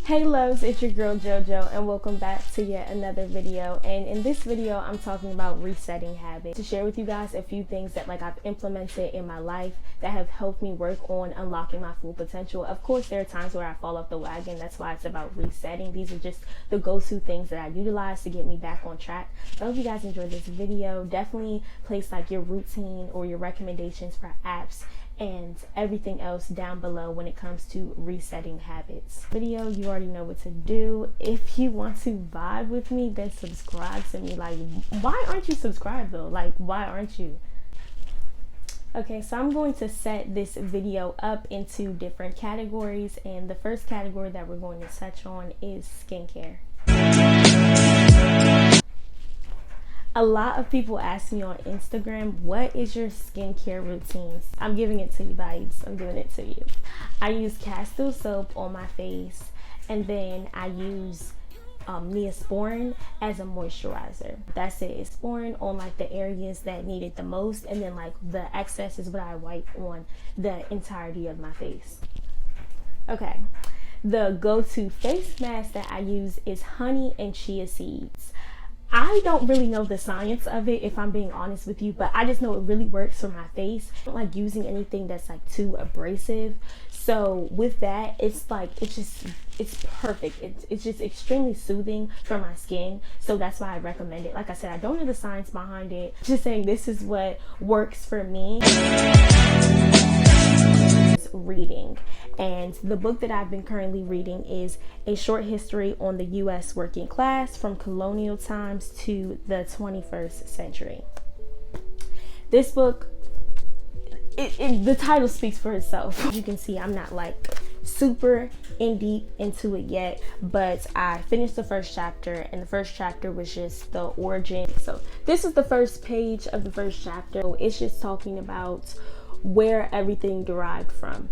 Hey loves, it's your girl JoJo and welcome back to yet another video. And in this video I'm talking about resetting habits, to share with you guys a few things that I've implemented in my life that have helped me work on unlocking my full potential. Of course there are times where I fall off the wagon, that's why it's about resetting. These are just the go-to things that I utilize to get me back on track. So I hope you guys enjoyed this video. Definitely place your routine or your recommendations for apps and everything else down below when it comes to resetting habits. Video, you already know what to do. If you want to vibe with me, then subscribe to me. Why aren't you subscribed though? Why aren't you? Okay, so I'm going to set this video up into different categories, and the first category that we're going to touch on is skincare. A lot of people ask me on Instagram, what is your skincare routines? I'm giving it to you, vibes. I'm giving it to you. I use Castile soap on my face, and then I use Neosporin as a moisturizer. That's it. It's Neosporin on the areas that need it the most, and then the excess is what I wipe on the entirety of my face. Okay, the go-to face mask that I use is honey and chia seeds. I don't really know the science of it, if I'm being honest with you, but I just know it really works for my face. I don't like using anything that's too abrasive. So with that, it's perfect. It's just extremely soothing for my skin. So that's why I recommend it. Like I said, I don't know the science behind it. Just saying this is what works for me. Reading, and the book that I've been currently reading is A Short History on the U.S. Working Class from Colonial Times to the 21st Century. This book, the title speaks for itself. As you can see, I'm not super in deep into it yet, but I finished the first chapter, and the first chapter was just the origin. So this is the first page of the first chapter. So it's just talking about where everything derived from.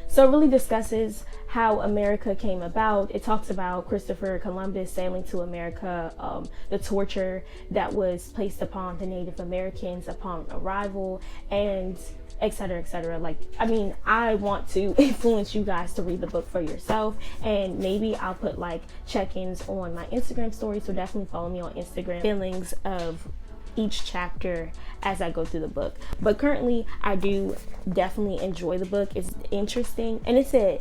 So it really discusses how America came about. It talks about Christopher Columbus sailing to America, the torture that was placed upon the Native Americans upon arrival, and etc., etc. I want to influence you guys to read the book for yourself, and maybe I'll put check-ins on my Instagram story, so definitely follow me on Instagram. Feelings of each chapter as I go through the book. But currently I do definitely enjoy the book. It's interesting and it's an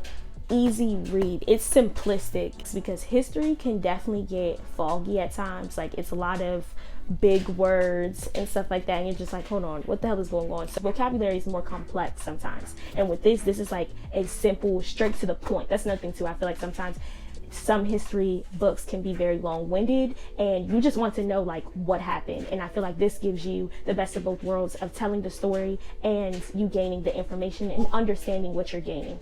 easy read. It's simplistic, it's because history can definitely get foggy at times. It's a lot of big words and stuff like that, and you're just hold on, what the hell is going on? So vocabulary is more complex sometimes, and with this is a simple, straight to the point. That's another thing too. I feel sometimes some history books can be very long-winded and you just want to know what happened, and I feel this gives you the best of both worlds of telling the story and you gaining the information and understanding what you're gaining.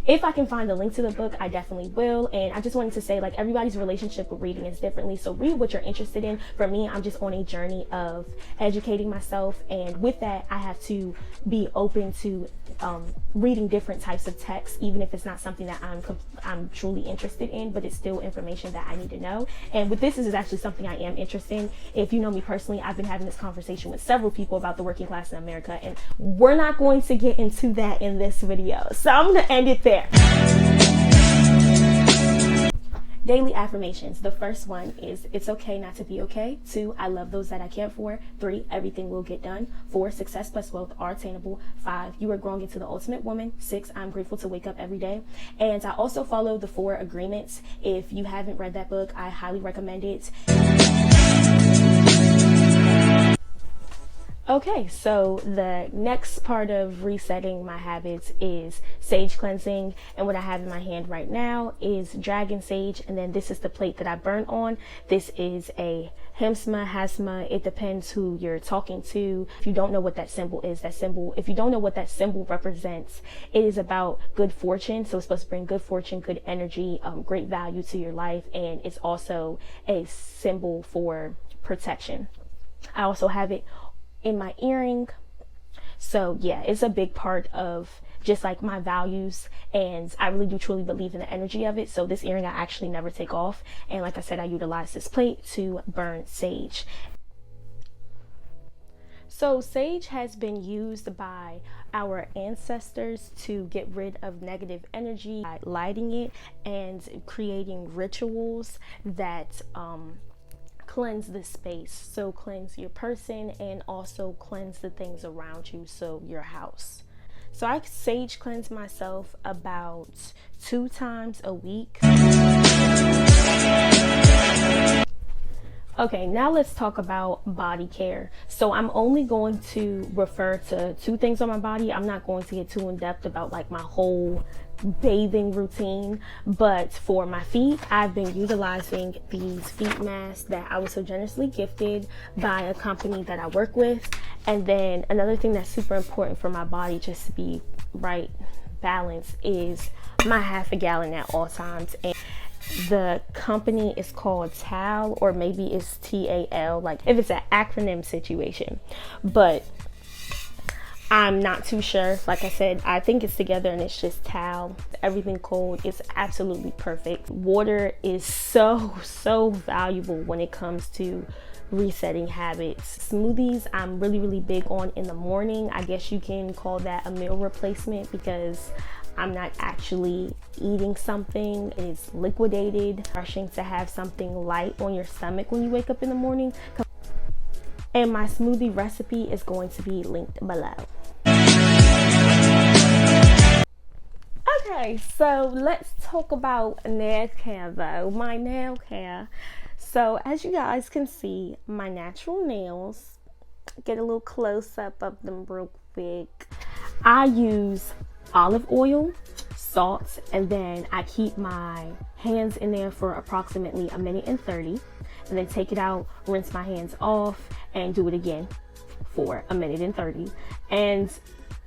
If I can find a link to the book, I definitely will. And I just wanted to say, everybody's relationship with reading is differently. So read what you're interested in. For me, I'm just on a journey of educating myself. And with that, I have to be open to reading different types of texts, even if it's not something that I'm truly interested in, but it's still information that I need to know. And with this is actually something I am interested in. If you know me personally, I've been having this conversation with several people about the working class in America, and we're not going to get into that in this video. So I'm going to end it there. Daily affirmations. The first one is, it's okay not to be okay. 2, I love those that I care for. 3, everything will get done. 4, success plus wealth are attainable. 5, you are growing into the ultimate woman. 6, I'm grateful to wake up every day. And I also follow the 4 agreements. If you haven't read that book, I highly recommend it. Okay, so the next part of resetting my habits is sage cleansing, and what I have in my hand right now is dragon sage, and then this is the plate that I burn on. This is a Hemsma, Hasma, it depends who you're talking to. If you don't know what that symbol is, if you don't know what that symbol represents, it is about good fortune. So it's supposed to bring good fortune, good energy, great value to your life, and it's also a symbol for protection. I also have it in my earring. So yeah, it's a big part of just my values, and I really do truly believe in the energy of it. So this earring I actually never take off, and like I said, I utilize this plate to burn sage. So sage has been used by our ancestors to get rid of negative energy by lighting it and creating rituals that cleanse the space. So cleanse your person and also cleanse the things around you, so your house. So I sage cleanse myself about 2 times a week. Okay, now let's talk about body care. So I'm only going to refer to 2 things on my body. I'm not going to get too in depth about like my whole bathing routine, but for my feet, I've been utilizing these feet masks that I was so generously gifted by a company that I work with. And then another thing that's super important for my body just to be right balanced is my half a gallon at all times. And the company is called TAL, or maybe it's TAL, like if it's an acronym situation, but I'm not too sure. Like I said, I think it's together and it's just TAL. Everything cold is absolutely perfect. Water is so valuable when it comes to resetting habits. Smoothies, I'm really big on in the morning. I guess you can call that a meal replacement because I'm not actually eating something. It's liquidated. Rushing to have something light on your stomach when you wake up in the morning. And my smoothie recipe is going to be linked below. Okay, so let's talk about nail care though. My nail care. So as you guys can see, my natural nails, get a little close up of them real quick. I use olive oil, salt, and then I keep my hands in there for approximately 1:30 and then take it out, rinse my hands off, and do it again for 1:30 and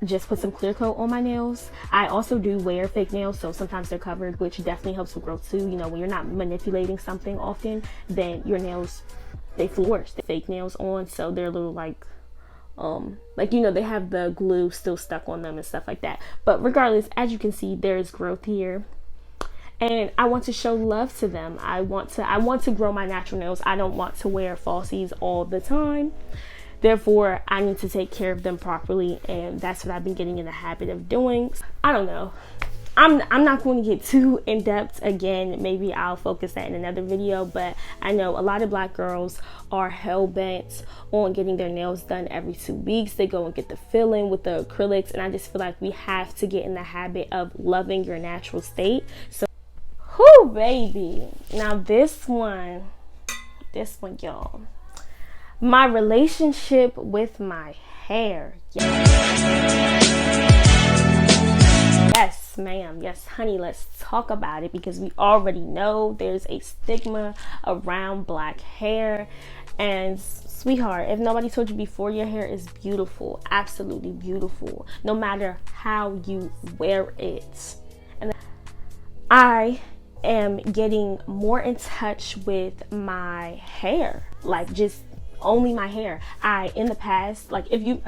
just put some clear coat on my nails. I also do wear fake nails, so sometimes they're covered, which definitely helps with growth too. You know, when you're not manipulating something often, then your nails, they flourish. The fake nails on, so they're a little like you know, they have the glue still stuck on them and stuff like that. But regardless, as you can see, there's growth here, and I want to show love to them. I want to grow my natural nails. I don't want to wear falsies all the time. Therefore, I need to take care of them properly, and that's what I've been getting in the habit of doing. I don't know. I'm not going to get too in depth again. Maybe I'll focus that in another video, but I know a lot of black girls are hell bent on getting their nails done every 2 weeks. They go and get the filling with the acrylics, and I just feel like we have to get in the habit of loving your natural state. So, whoo, baby. Now this one, y'all. My relationship with my hair. Yes, ma'am. Yes, honey, let's talk about it, because we already know there's a stigma around black hair. And sweetheart, if nobody told you before, your hair is beautiful, absolutely beautiful, no matter how you wear it. And I am getting more in touch with my hair, like just only my hair. In the past, like if you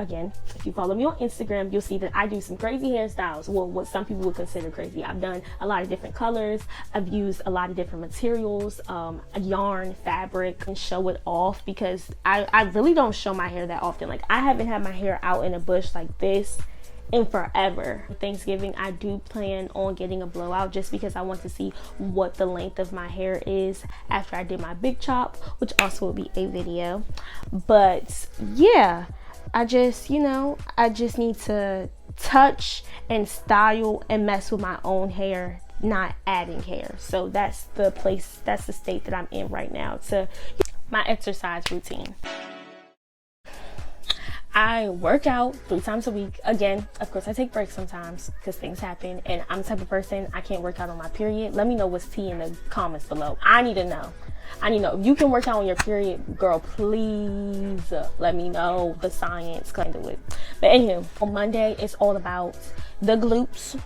follow me on Instagram, you'll see that I do some crazy hairstyles. Well, what some people would consider crazy. I've done a lot of different colors. I've used a lot of different materials, yarn, fabric, and show it off, because I really don't show my hair that often. Like I haven't had my hair out in a bush like this in forever. For Thanksgiving, I do plan on getting a blowout, just because I want to see what the length of my hair is after I did my big chop, which also will be a video. But yeah, I just need to touch and style and mess with my own hair, not adding hair. So that's the state that I'm in right now. To my exercise routine, I work out 3 times a week. Again, of course, I take breaks sometimes because things happen, and I'm the type of person, I can't work out on my period. Let me know what's tea in the comments below. I need to know. If you can work out on your period, girl, please let me know the science. Kind of it. But anywho, on Monday, it's all about the glutes,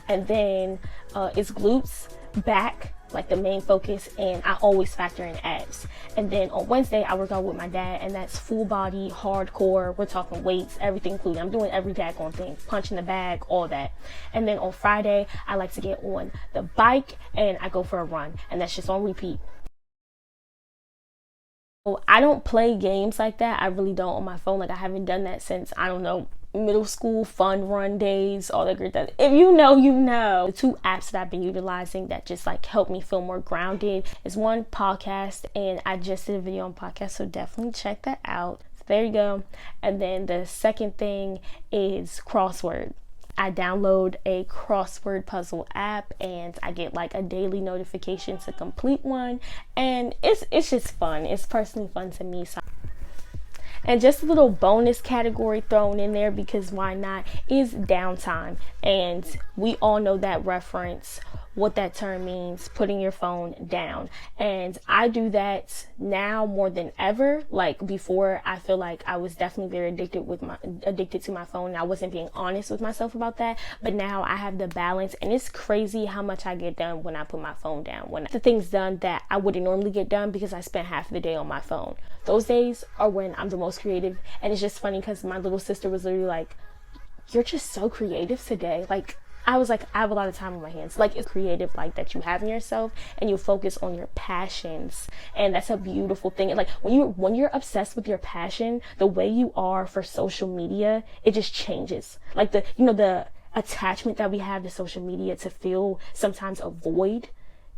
and then it's glutes, back, like the main focus, and I always factor in abs. And then on Wednesday, I work out with my dad, and that's full body, hardcore. We're talking weights, everything included. I'm doing every daggone thing, punching the bag, all that. And then on Friday, I like to get on the bike and I go for a run, and that's just on repeat. I don't play games like that. I really don't on my phone. Like I haven't done that since, I don't know, middle school fun run days, all that great stuff. If you know, you know. The 2 apps that I've been utilizing that just like help me feel more grounded is one, podcast, and I just did a video on podcast, so definitely check that out. There you go. And then the second thing is crossword. I download a crossword puzzle app and I get like a daily notification to complete one, and it's just fun. It's personally fun to me. So, and just a little bonus category thrown in there, because why not, is downtime. And we all know that reference, what that term means, putting your phone down. And I do that now more than ever. Like before, I feel like I was definitely very addicted to my phone. I wasn't being honest with myself about that. But now I have the balance, and it's crazy how much I get done when I put my phone down. When the things done that I wouldn't normally get done because I spent half of the day on my phone. Those days are when I'm the most creative. And it's just funny because my little sister was literally like, "You're just so creative today." Like, I was like, I have a lot of time on my hands. Like, it's creative like that you have in yourself, and you focus on your passions, and that's a beautiful thing. And like when you're obsessed with your passion, the way you are for social media, it just changes. Like the attachment that we have to social media to feel sometimes a void,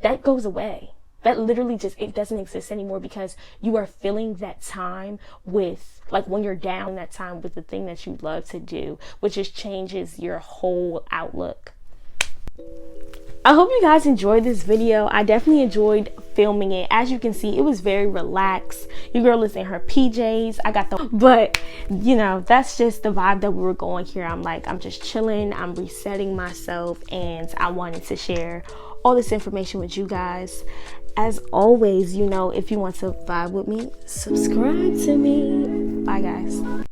that goes away. That literally just, it doesn't exist anymore, because you are filling that time with, like when you're down, that time with the thing that you love to do, which just changes your whole outlook. I hope you guys enjoyed this video. I definitely enjoyed filming it. As you can see, it was very relaxed. Your girl is in her PJs. But you know, that's just the vibe that we were going here. I'm just chilling. I'm resetting myself, and I wanted to share all this information with you guys. As always, you know, if you want to vibe with me, subscribe to me. Bye guys.